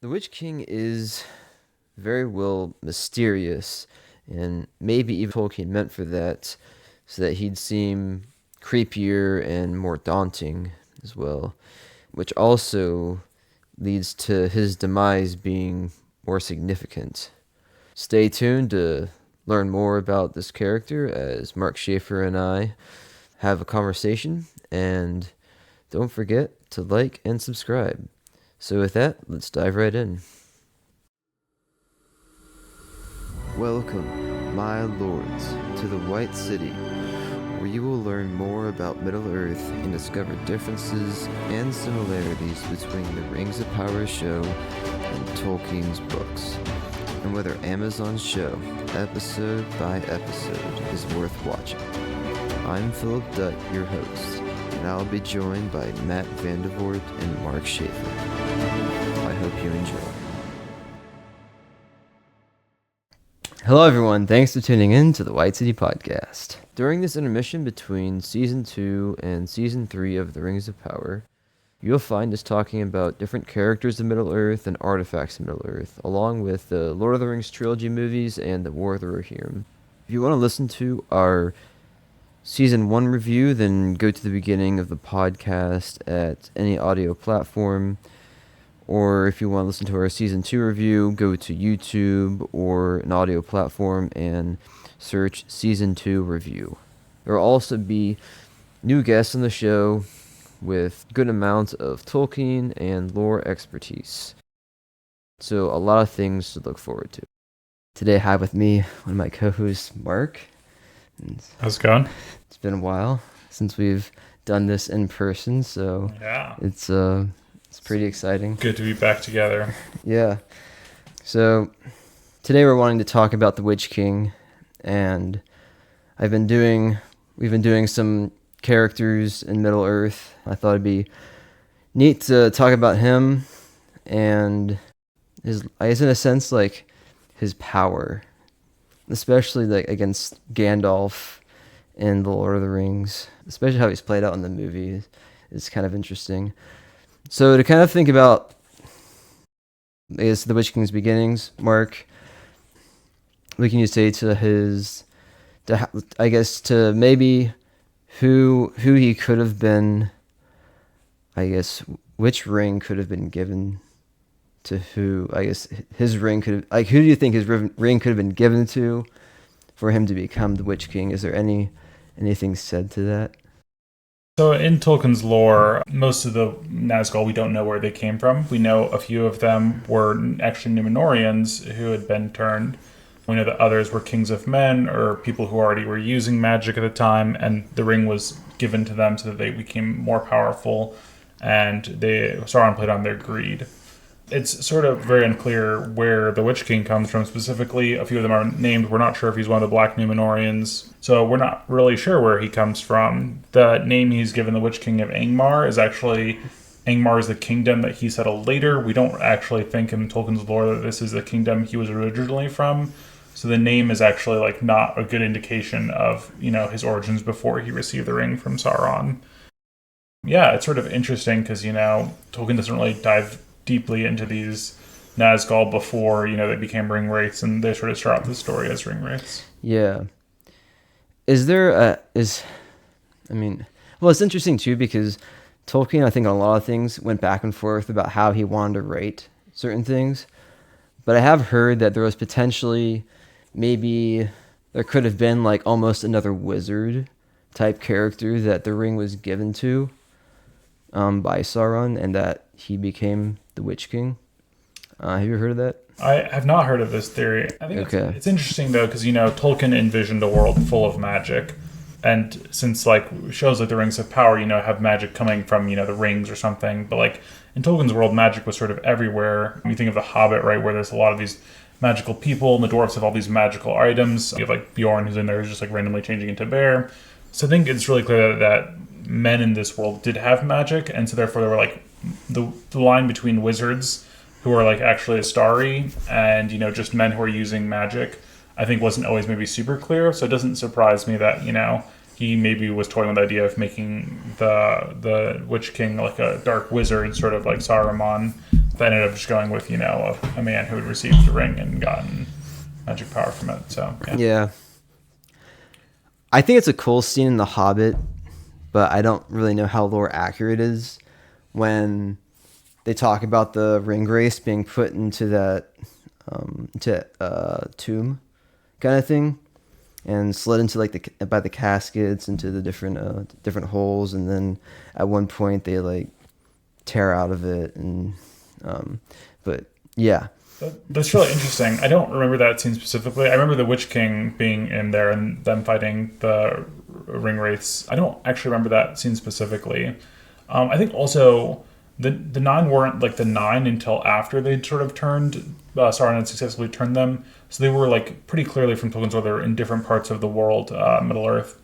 The Witch King is very well mysterious, and maybe even Tolkien meant for that, so that he'd seem creepier and more daunting as well, which also leads to his demise being more significant. Stay tuned to learn more about this character as Mark Schaeffer and I have a conversation, and don't forget to like and subscribe. So with that, let's dive right in. Welcome, my lords, to the White City, where you will learn more about Middle-earth and discover differences and similarities between the Rings of Power show and Tolkien's books, and whether Amazon's show, episode by episode, is worth watching. I'm Philip Dutt, your host, and I'll be joined by Matt Vandervoort and Mark Schaeffer. I hope you enjoy. Hello everyone, thanks for tuning in to the White City Podcast. During this intermission between Season 2 and Season 3 of The Rings of Power, you'll find us talking about different characters of Middle-earth and artifacts of Middle-earth, along with the Lord of the Rings trilogy movies and the War of the Rohirrim. If you want to listen to our Season 1 review, then go to the beginning of the podcast at any audio platform. Or if you want to listen to our Season 2 review, go to YouTube or an audio platform and search Season 2 review. There will also be new guests on the show with good amounts of Tolkien and lore expertise. So a lot of things to look forward to. Today I have with me one of my co-hosts, Mark. How's it going? It's been a while since we've done this in person, so Yeah. It's pretty exciting. Good to be back together. Yeah. So today we're wanting to talk about the Witch King, and we've been doing some characters in Middle-earth. I thought it'd be neat to talk about him and I guess in a sense, like his power, especially like against Gandalf in The Lord of the Rings, especially how he's played out in the movies. It's kind of interesting. So to kind of think about, I guess, the Witch King's beginnings, Mark, what can you say to to maybe who he could have been, I guess, which ring could have been given to who, I guess, his ring could have, like, who do you think his ring could have been given to for him to become the Witch King? Is there anything said to that? So in Tolkien's lore, most of the Nazgul, we don't know where they came from. We know a few of them were actually Númenóreans who had been turned. We know that others were kings of men or people who already were using magic at the time, and the ring was given to them so that they became more powerful, and Sauron played on their greed. It's sort of very unclear where the Witch King comes from specifically. A few of them are named. We're not sure if he's one of the Black Númenóreans, so we're not really sure where he comes from. The name he's given the Witch King of Angmar is actually, Angmar is the kingdom that he settled later. We don't actually think in Tolkien's lore that this is the kingdom he was originally from. So the name is actually like not a good indication of, his origins before he received the ring from Sauron. Yeah, it's sort of interesting because, Tolkien doesn't really dive deeply into these Nazgul before, they became ring wraiths, and they sort of start out the story as ring wraiths. Yeah. It's interesting too because Tolkien, I think on a lot of things, went back and forth about how he wanted to write certain things. But I have heard that there was potentially, maybe there could have been like almost another wizard type character that the ring was given to by Sauron, and that he became the Witch King. Have you heard of that? I have not heard of this theory. I think it's interesting though, because Tolkien envisioned a world full of magic, and since shows like the Rings of Power, have magic coming from the rings or something, but in Tolkien's world, magic was sort of everywhere. You think of The Hobbit, right, where there's a lot of these magical people, and the dwarves have all these magical items. You have Bjorn, who's in there, who's just randomly changing into bear. So I think it's really clear that men in this world did have magic, and so therefore there were the line between wizards who are actually Astari and just men who are using magic, I think wasn't always maybe super clear. So it doesn't surprise me that he maybe was toying with the idea of making the Witch King like a dark wizard, sort of like Saruman, That ended up just going with, a man who had received the ring and gotten magic power from it. So, Yeah. I think it's a cool scene in The Hobbit, but I don't really know how lore accurate it is when they talk about the ring grace being put into that tomb kind of thing and slid into like by the caskets into the different holes, and then at one point they like tear out of it, and but yeah. That's really interesting. I don't remember that scene specifically. I remember the Witch King being in there and them fighting the ring wraiths. I don't actually remember that scene specifically. I think also the nine weren't like the nine until after they'd sort of turned Sauron had successfully turned them. So they were like pretty clearly from Tolkien's lore, they're in different parts of the world, Middle Earth,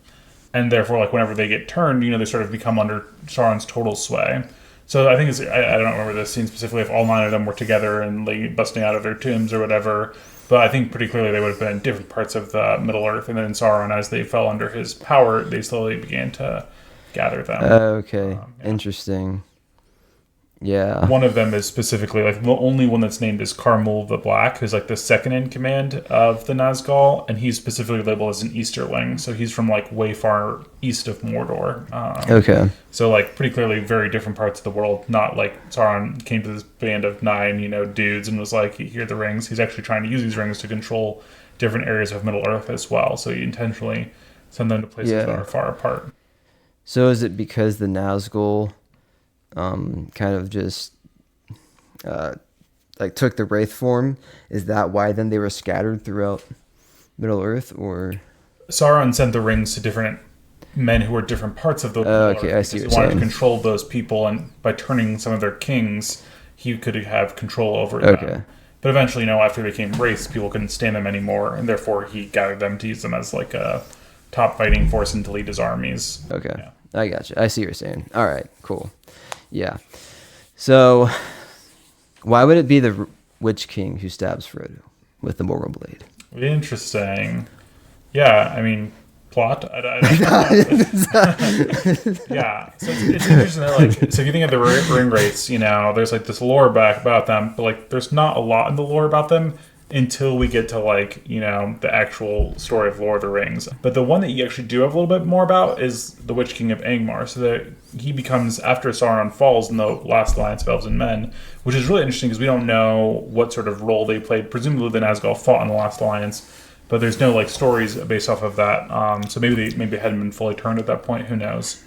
and therefore like whenever they get turned, they sort of become under Sauron's total sway. So I think I don't remember the scene specifically if all nine of them were together and like busting out of their tombs or whatever, but I think pretty clearly they would have been in different parts of the Middle Earth, and then Sauron, as they fell under his power, they slowly began to gather them. Okay, interesting. Yeah. One of them is specifically, like, the only one that's named is Khamûl the Black, who's, like, the second in command of the Nazgul, and he's specifically labeled as an Easterling, so he's from, like, way far east of Mordor. Okay. So, like, pretty clearly very different parts of the world, not like Sauron came to this band of 9, dudes and was like, here are the rings. He's actually trying to use these rings to control different areas of Middle Earth as well, so he intentionally sent them to places that are far apart. So is it because the Nazgul kind of just like took the wraith form? Is that why then they were scattered throughout Middle Earth, or Sauron sent the rings to different men who were different parts of the Middle okay, Earth, I see. He wanted to control those people, and by turning some of their kings, he could have control over them. But eventually, after they became wraiths, people couldn't stand them anymore, and therefore he gathered them to use them as like a top fighting force and to lead his armies. Okay, yeah. I gotcha. I see what you're saying. All right, cool. Yeah. So, why would it be the Witch King who stabs Frodo with the Morgul blade? Interesting. Yeah, I mean, plot. I don't know. Yeah, so it's interesting that, like, so if you think of the ring wraiths, there's like this lore back about them, but like there's not a lot in the lore about them until we get to like the actual story of Lord of the Rings. But the one that you actually do have a little bit more about is the Witch King of Angmar. So that he becomes, after Sauron falls in the last alliance of elves and men, which is really interesting because we don't know what sort of role they played. Presumably the Nazgul fought in the last alliance, but there's no like stories based off of that. So maybe they hadn't been fully turned at that point. Who knows?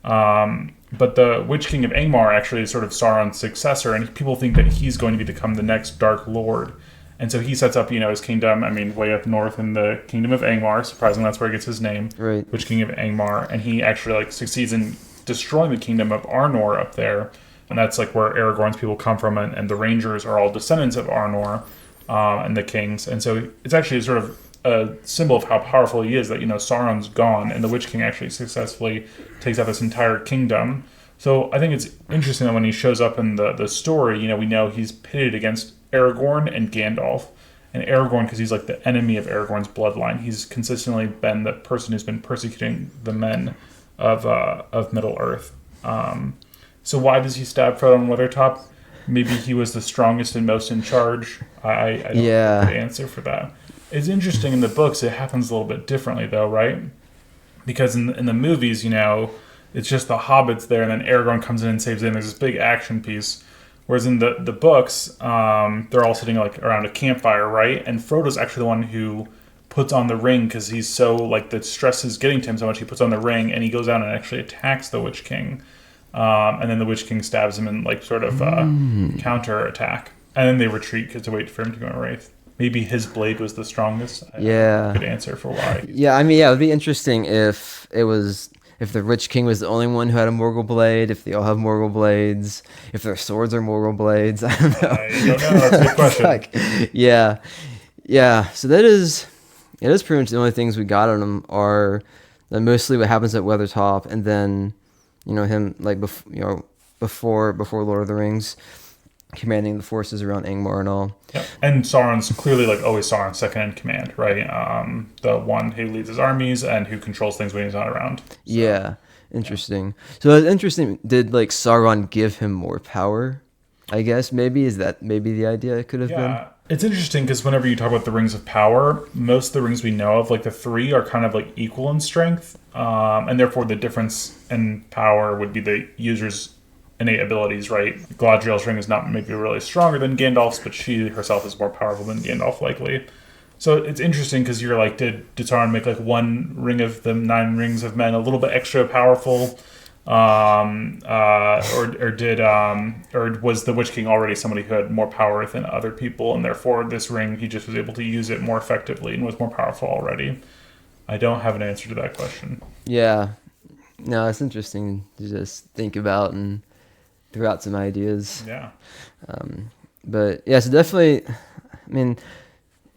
But the Witch King of Angmar actually is sort of Sauron's successor, and people think that he's going to become the next Dark Lord. And so he sets up, his kingdom, way up north in the Kingdom of Angmar. Surprisingly, that's where he gets his name. Right. Witch King of Angmar. And he actually, succeeds in destroying the Kingdom of Arnor up there. And that's, where Aragorn's people come from. And the Rangers are all descendants of Arnor and the kings. And so it's actually sort of a symbol of how powerful he is that, Sauron's gone. And the Witch King actually successfully takes out this entire kingdom. So I think it's interesting that when he shows up in the story, we know he's pitted against Aragorn and Gandalf. And Aragorn, because he's like the enemy of Aragorn's bloodline, he's consistently been the person who's been persecuting the men of Middle Earth. So why does he stab Frodo on Weathertop? Maybe he was the strongest and most in charge. I don't know the answer for that. It's interesting in the books, it happens a little bit differently though, right? Because in the movies, it's just the hobbits there, and then Aragorn comes in and saves them. There's this big action piece. Whereas in the books, they're all sitting around a campfire, right? And Frodo's actually the one who puts on the ring because he's so the stress is getting to him so much. He puts on the ring and he goes out and actually attacks the Witch King, and then the Witch King stabs him in counter attack, and then they retreat because to wait for him to go in a wraith. Maybe his blade was the strongest. I don't know a good answer for why. Yeah, it would be interesting if it was. If the Witch King was the only one who had a Morgul blade, if they all have Morgul blades, if their swords are Morgul blades, I don't know. I don't know. That's a good question. Yeah. So it is pretty much the only things we got on them are mostly what happens at Weathertop, and then him before Lord of the Rings, commanding the forces around Angmar and all. Yep. And Sauron's clearly always Sauron's second in command, right? The one who leads his armies and who controls things when he's not around. So, yeah, interesting. So it's interesting. Did Sauron give him more power? I guess maybe is that maybe the idea it could have been. Yeah, it's interesting because whenever you talk about the rings of power, most of the rings we know of, like the three, are kind of like equal in strength, and therefore the difference in power would be the user's innate abilities, right? Galadriel's ring is not maybe really stronger than Gandalf's, but she herself is more powerful than Gandalf, likely. So it's interesting because you're like, did Sauron make like one ring of the 9 rings of men a little bit extra powerful? Or was the Witch King already somebody who had more power than other people, and therefore this ring he just was able to use it more effectively and was more powerful already? I don't have an answer to that question. Yeah. No, it's interesting to just think about and throw out some ideas. Yeah. But yeah, so definitely, I mean,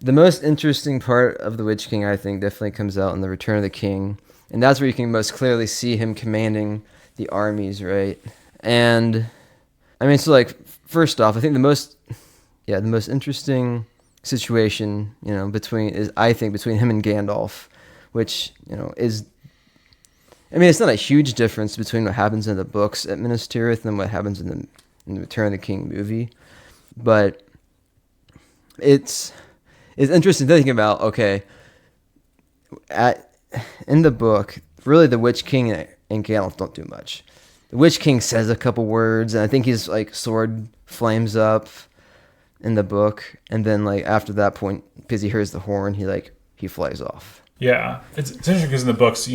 the most interesting part of the Witch King, I think, definitely comes out in the Return of the King, and that's where you can most clearly see him commanding the armies, right? And I mean, so like first off, I think the most interesting situation, between him and Gandalf, which is, I mean, it's not a huge difference between what happens in the books at Minas Tirith and what happens in the Return of the King movie, but it's interesting thinking about, okay, in the book, really the Witch King and Gandalf don't do much. The Witch King says a couple words, and I think his like sword flames up in the book, and then like after that point, because he hears the horn, he flies off. Yeah, it's interesting because in the books,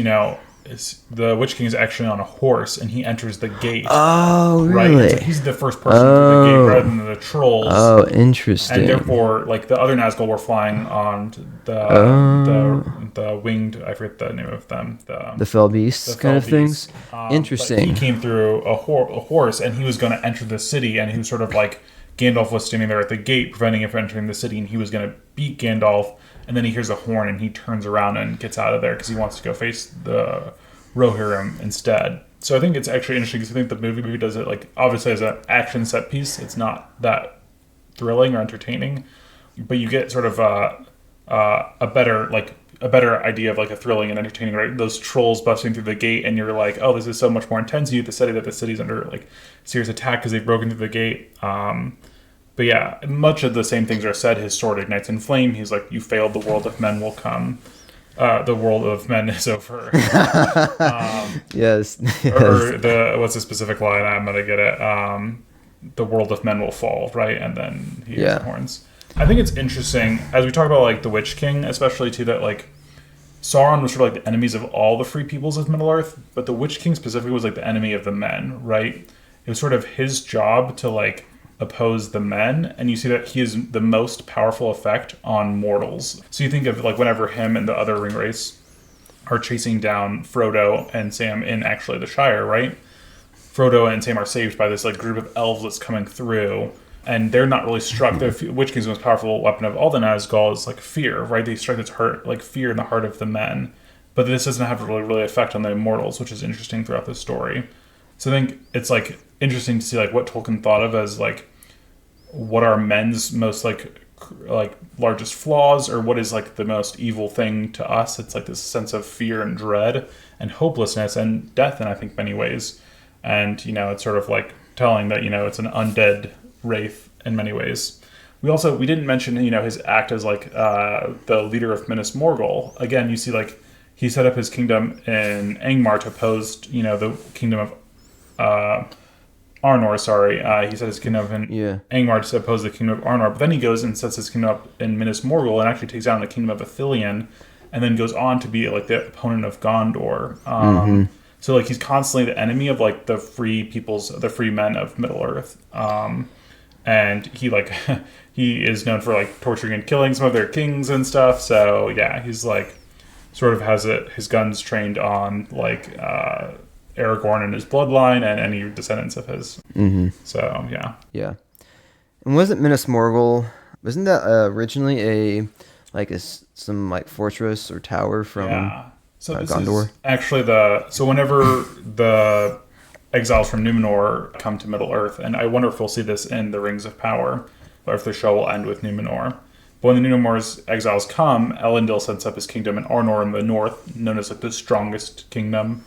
the Witch King is actually on a horse and he enters the gate. Oh, really? Right? So he's the first person through the gate rather than the trolls. Oh, interesting. And therefore, like the other Nazgul were flying on the winged, I forget the name of them. The fell beasts kind of things. Interesting. He came through a horse and he was going to enter the city, and he was sort of like, Gandalf was standing there at the gate preventing him from entering the city, and he was going to beat Gandalf. And then he hears a horn and he turns around and gets out of there because he wants to go face the Rohirrim instead. So I think it's actually interesting because I think the movie does it, like, obviously as an action set piece. It's not that thrilling or entertaining, but you get sort of a better idea of like a thrilling and entertaining, right? Those trolls busting through the gate, and you're like, oh, this is so much more intense. You get the setting that the city's under like serious attack because they've broken through the gate. But yeah, much of the same things are said. His sword ignites in flame. He's like, you failed, the world of men will come. The world of men is over. Yes. Or what's the specific line? I'm going to get it. The world of men will fall, right? And then he hears the horns. I think it's interesting, as we talk about like the Witch King, especially too, that like Sauron was sort of like the enemies of all the free peoples of Middle-earth, but the Witch King specifically was like the enemy of the men, right? It was sort of his job to like oppose the men, and you see that he is the most powerful effect on mortals. So you think of like whenever him and the other ring wraiths are chasing down Frodo and Sam in actually the Shire, right? Frodo and Sam are saved by this like group of elves that's coming through, and they're not really struck. The Witch King's most powerful weapon of all the Nazgul is like fear, right? They strike this heart, like fear in the heart of the men, but this doesn't have really effect on the immortals, which is interesting throughout the story. So I think it's like interesting to see like what Tolkien thought of as like what are men's most like largest flaws, or what is like the most evil thing to us. It's like this sense of fear and dread and hopelessness and death in I think many ways. And it's sort of like telling that it's an undead wraith in many ways. We didn't mention his act as like the leader of Minas Morgul. Again, you see like he set up his kingdom in Angmar to oppose the kingdom of Arnor, sorry. He set his kingdom in Angmar to oppose the kingdom of Arnor, but then he goes and sets his kingdom up in Minas Morgul and actually takes down the kingdom of Ithilien, and then goes on to be like the opponent of Gondor. So like he's constantly the enemy of like the free men of Middle Earth, and he like he is known for like torturing and killing some of their kings and stuff. So yeah, he's like sort of has his guns trained on like Aragorn and his bloodline and any descendants of his. So yeah. And wasn't Minas Morgul? Wasn't that originally some fortress or tower from So this Gondor? Is actually whenever the exiles from Numenor come to Middle Earth, and I wonder if we'll see this in the Rings of Power, or if the show will end with Numenor. But when the Numenor's exiles come, Elendil sets up his kingdom in Arnor in the north, known as like the strongest kingdom.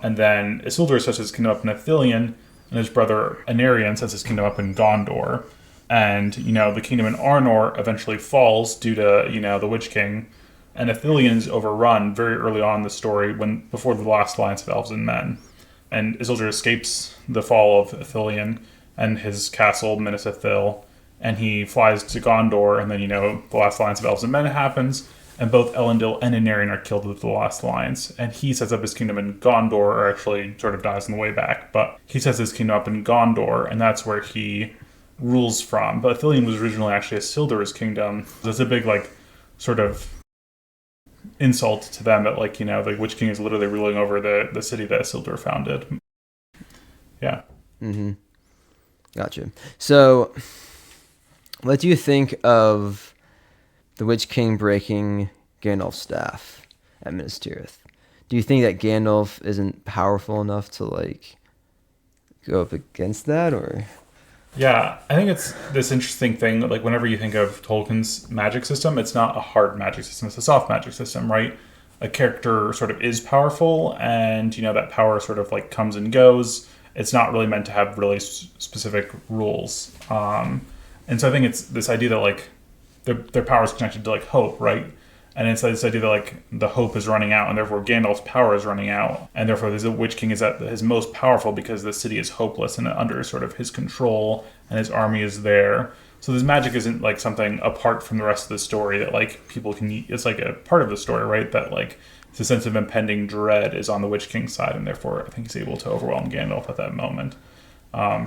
And then Isildur sets his kingdom up in Ithilien, and his brother Anarion sets his kingdom up in Gondor. And, the kingdom in Arnor eventually falls due to, the Witch King. And Ithilion's overrun very early on in the story, before the last alliance of elves and men. And Isildur escapes the fall of Ithilien and his castle, Minas Ithil, and he flies to Gondor, and then, the last alliance of elves and men happens, and both Elendil and Anarion are killed with the last alliance. And he sets up his kingdom in Gondor, or actually sort of dies on the way back, but he sets his kingdom up in Gondor, and that's where he rules from. But Ithilien was originally actually Isildur's kingdom. So it's a big, sort of insult to them that, the Witch King is literally ruling over the city that Isildur founded. Yeah. Mm-hmm. Gotcha. So, what do you think of the Witch King breaking Gandalf's staff at Minas Tirith? Do you think that Gandalf isn't powerful enough to, go up against that, or...? Yeah, I think it's this interesting thing, whenever you think of Tolkien's magic system, it's not a hard magic system, it's a soft magic system, right? A character sort of is powerful, and, that power sort of, comes and goes. It's not really meant to have really specific rules. And so I think it's this idea that, their power is connected to, hope, right? And it's this idea that, the hope is running out, and therefore Gandalf's power is running out. And therefore the Witch King is at his most powerful because the city is hopeless and under sort of his control, and his army is there. So this magic isn't, something apart from the rest of the story that, people can... It's, a part of the story, right? That, the sense of impending dread is on the Witch King's side, and therefore I think he's able to overwhelm Gandalf at that moment.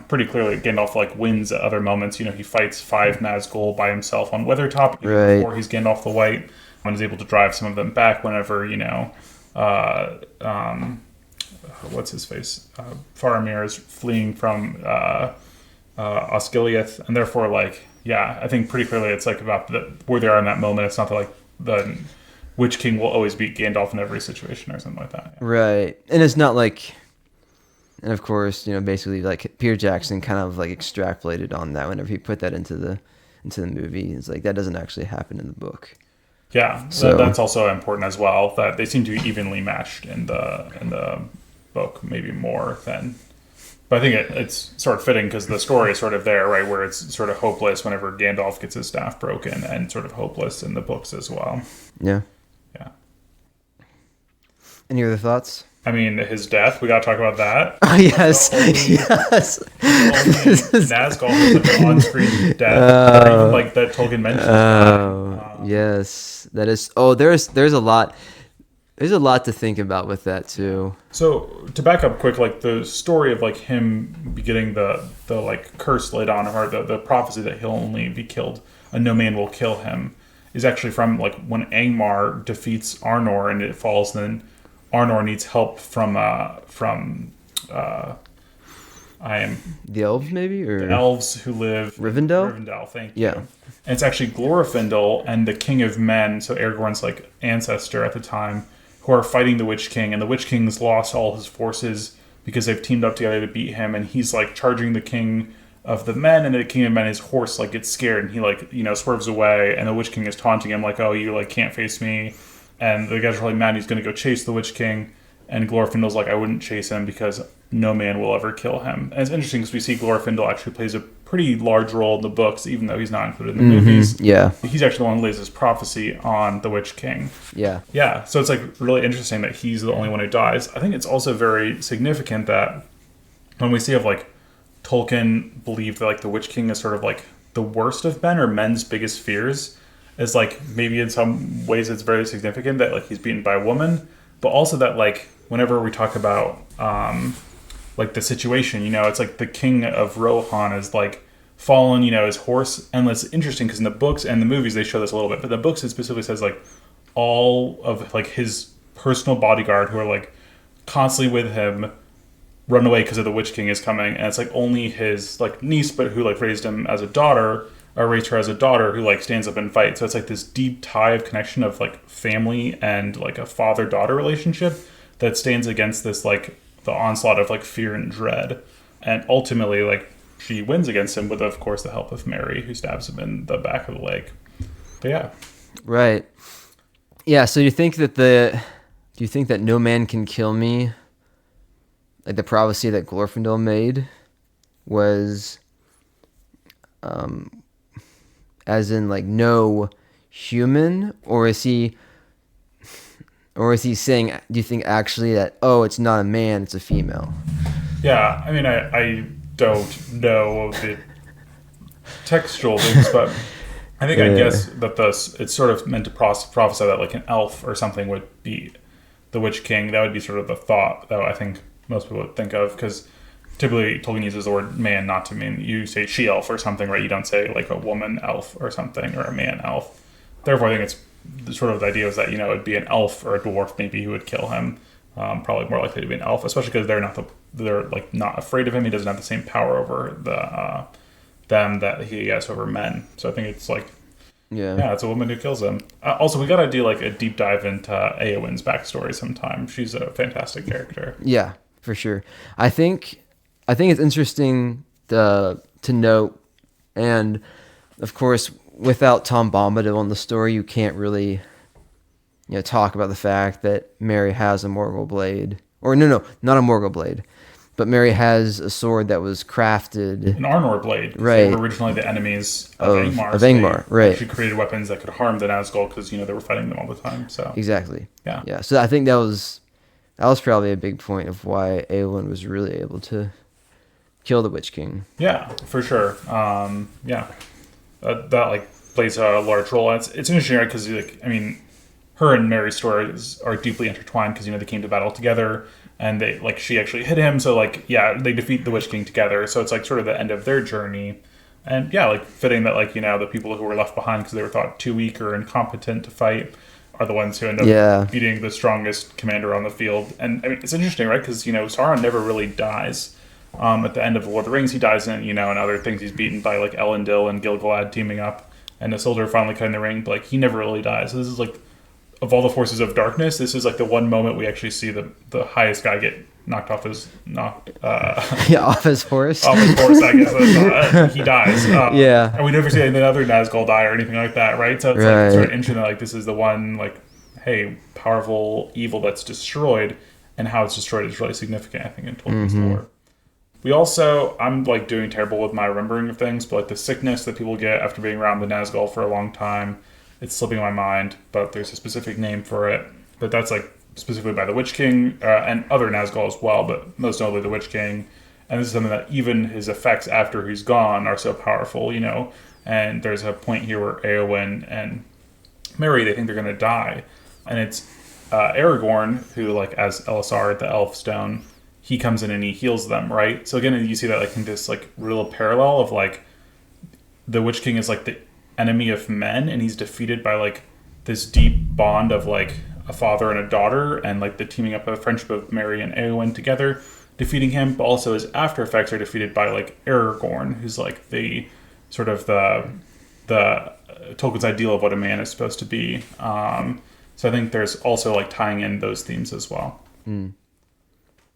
Pretty clearly, Gandalf wins at other moments. He fights 5 Nazgul by himself on Weathertop before he's Gandalf the White, and is able to drive some of them back whenever what's his face, Faramir is fleeing from Osgiliath, and therefore I think pretty clearly it's about where they are in that moment. It's not that the Witch King will always beat Gandalf in every situation or something like that. Yeah. Right, and it's not and of course, basically Peter Jackson kind of extrapolated on that whenever he put that into the movie. It's that doesn't actually happen in the book. Yeah, so that's also important as well. That they seem to be evenly matched in the book, maybe more than. But I think it's sort of fitting because the story is sort of there, right, where it's sort of hopeless whenever Gandalf gets his staff broken, and sort of hopeless in the books as well. Yeah. Yeah. Any other thoughts? I mean, his death, we got to talk about that. Oh, yes. Yes. Nazgul has an on-screen death, or even that Tolkien mentions. Oh, yes. That is... Oh, there's a lot... There's a lot to think about with that, too. So, to back up quick, the story of, him getting the curse laid on him, or the prophecy that he'll only be killed, and no man will kill him, is actually from, when Angmar defeats Arnor and it falls, and then Arnor needs help from the elves, maybe, or the elves who live Rivendell, thank you. Yeah, and it's actually Glorfindel and the King of Men, so Aragorn's ancestor at the time, who are fighting the Witch King, and the Witch King's lost all his forces because they've teamed up together to beat him, and he's charging the King of the Men, and the King of Men, his horse gets scared, and he swerves away, and the Witch King is taunting him oh, you can't face me. And the guy's really mad. He's going to go chase the Witch King. And Glorfindel's I wouldn't chase him because no man will ever kill him. And it's interesting because we see Glorfindel actually plays a pretty large role in the books, even though he's not included in the movies. Yeah. He's actually the one who lays his prophecy on the Witch King. Yeah. Yeah. So it's really interesting that he's the only one who dies. I think it's also very significant that when we see of Tolkien believed that the Witch King is sort of the worst of men, or men's biggest fears, is maybe in some ways it's very significant that he's beaten by a woman, but also that whenever we talk about the situation, it's the king of Rohan is fallen, his horse. And it's interesting because in the books and the movies they show this a little bit, but the books it specifically says all of his personal bodyguard who are constantly with him run away because of the Witch King is coming, and it's only his niece, but who raised him as a daughter, or raised her as a daughter, who stands up and fights. So it's this deep tie of connection of family and a father-daughter relationship that stands against this the onslaught of fear and dread. And ultimately she wins against him with, of course, the help of Mary, who stabs him in the back of the leg. But yeah. Right. Yeah, so do you think that no man can kill me, the prophecy that Glorfindel made, was, as in like no human, or is he saying? Do you think actually that it's not a man, it's a female? Yeah, I mean, I don't know the textual things, but I think I guess that it's sort of meant to prophesy that like an elf or something would be the Witch King. That would be sort of the thought that I think most people would think of, because typically Tolkien uses the word man not to mean, you say she elf or something, right? You don't say like a woman elf or something, or a man elf. Therefore, I think it's sort of the idea is that, it'd be an elf or a dwarf maybe who would kill him. Probably more likely to be an elf, especially because they're like not afraid of him. He doesn't have the same power over them that he has over men. So I think it's like, yeah, it's a woman who kills him. Also, we gotta do like a deep dive into Eowyn's backstory sometime. She's a fantastic character. Yeah, for sure. I think it's interesting to note, and of course, without Tom Bombadil in the story, you can't really talk about the fact that Mary has a Morgul blade, or no, not a Morgul blade. But Mary has a sword that was crafted... An Arnor blade. Right. They were originally the enemies of Angmar. Of Angmar, right. She created weapons that could harm the Nazgul because, they were fighting them all the time. So Exactly. Yeah. Yeah. So I think that was probably a big point of why Eowyn was really able to kill the Witch King. Yeah, for sure. Yeah. That like plays a large role. And it's interesting, right? Because, her and Mary's stories are deeply intertwined because, they came to battle together. And she actually hit him, so they defeat the Witch King together. So it's like sort of the end of their journey, and fitting that the people who were left behind because they were thought too weak or incompetent to fight are the ones who end up beating the strongest commander on the field. And it's interesting, right? Because Sauron never really dies. At the end of Lord of the Rings, he dies in in other things. He's beaten by Elendil and Gil-galad teaming up, and Isildur finally cutting the ring. But he never really dies. So this is of all the forces of darkness, this is the one moment we actually see the highest guy get knocked off his off his horse. Off his horse, I guess. He dies. And we never see any other Nazgul die or anything like that, right? So it's sort of interesting that this is the one powerful evil that's destroyed, and how it's destroyed is really significant, I think, in Tolkien's lore. We also, I'm doing terrible with my remembering of things, but the sickness that people get after being around the Nazgul for a long time, it's slipping my mind, but there's a specific name for it. But that's specifically by the Witch King and other Nazgul as well, but most notably the Witch King. And this is something that even his effects after he's gone are so powerful, And there's a point here where Eowyn and Mary, they think they're going to die. And it's Aragorn who, as Elisar, the Elf Stone, he comes in and he heals them, right? So again, you see that in this real parallel of the Witch King is the enemy of men, and he's defeated by this deep bond of a father and a daughter, and the teaming up of friendship of Mary and Eowyn together defeating him. But also his after effects are defeated by Aragorn, who's the sort of the Tolkien's ideal of what a man is supposed to be. So I think there's also tying in those themes as well.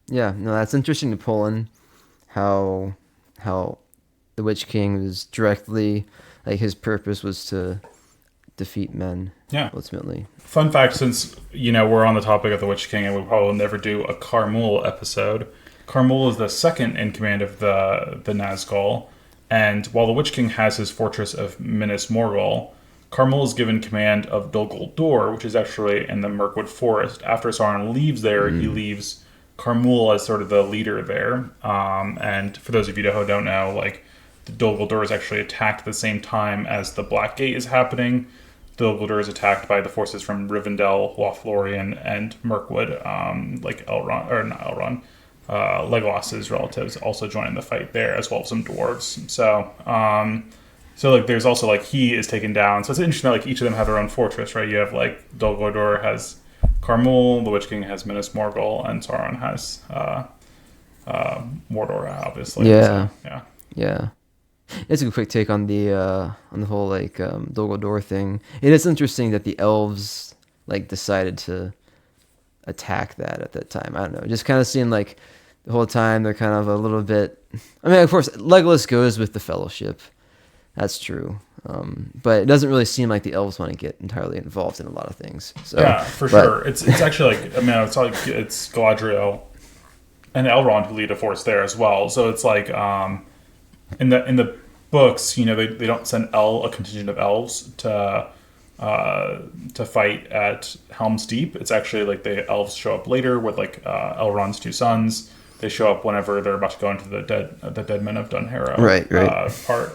Yeah, no, that's interesting to pull in how the Witch King was directly his purpose was to defeat men. Yeah. Ultimately. Fun fact, since we're on the topic of the Witch King, and we probably will never do a Khamûl episode. Khamûl is the second in command of the Nazgul, and while the Witch King has his fortress of Minas Morgul, Khamûl is given command of Dol Guldur, which is actually in the Mirkwood Forest. After Sauron leaves there, he leaves Khamûl as sort of the leader there. And for those of you who don't know, the Dol Guldur is actually attacked at the same time as the Black Gate is happening. Dol Guldur is attacked by the forces from Rivendell, Lothlorien, and Mirkwood. Elrond, or not Elrond, Legolas's relatives also join in the fight there, as well as some dwarves. So, there's also, he is taken down. So it's interesting that, each of them have their own fortress, right? You have, Dol Guldur has Khamûl, the Witch King has Minas Morgul, and Sauron has Mordor, obviously. Yeah. So, yeah. It's a quick take on the whole Dol Guldur thing. It is interesting that the elves decided to attack that at that time. I don't know. It just kind of seemed the whole time they're kind of a little bit. I mean, of course, Legolas goes with the Fellowship. That's true. But it doesn't really seem like the elves want to get entirely involved in a lot of things. So, yeah, for sure. It's actually it's Galadriel and Elrond who lead a force there as well. So it's in the books, they don't send a contingent of elves to fight at Helm's Deep. It's actually like the elves show up later with like Elrond's two sons. They show up whenever they're about to go into the dead men of Dunharrow Right. part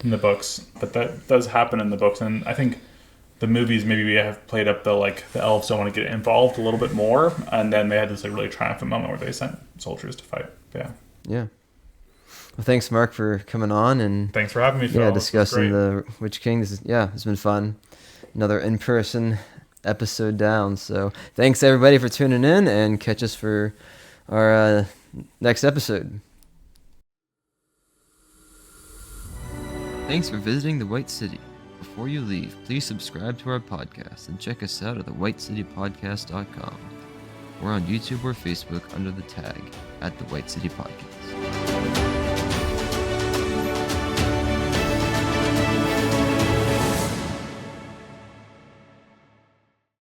in the books. But that does happen in the books, and I think the movies maybe we have played up the elves don't want to get involved a little bit more, and then they had this really triumphant moment where they sent soldiers to fight. Yeah. Well, thanks, Mark, for coming on and Thanks for having me, Phil. yeah, discussing the Witch King. It's been fun. Another in-person episode down. So thanks everybody for tuning in, and catch us for our next episode. Thanks for visiting the White City. Before you leave, please subscribe to our podcast and check us out at thewhitecitypodcast.com. We're on YouTube or Facebook under the tag @The White City Podcast.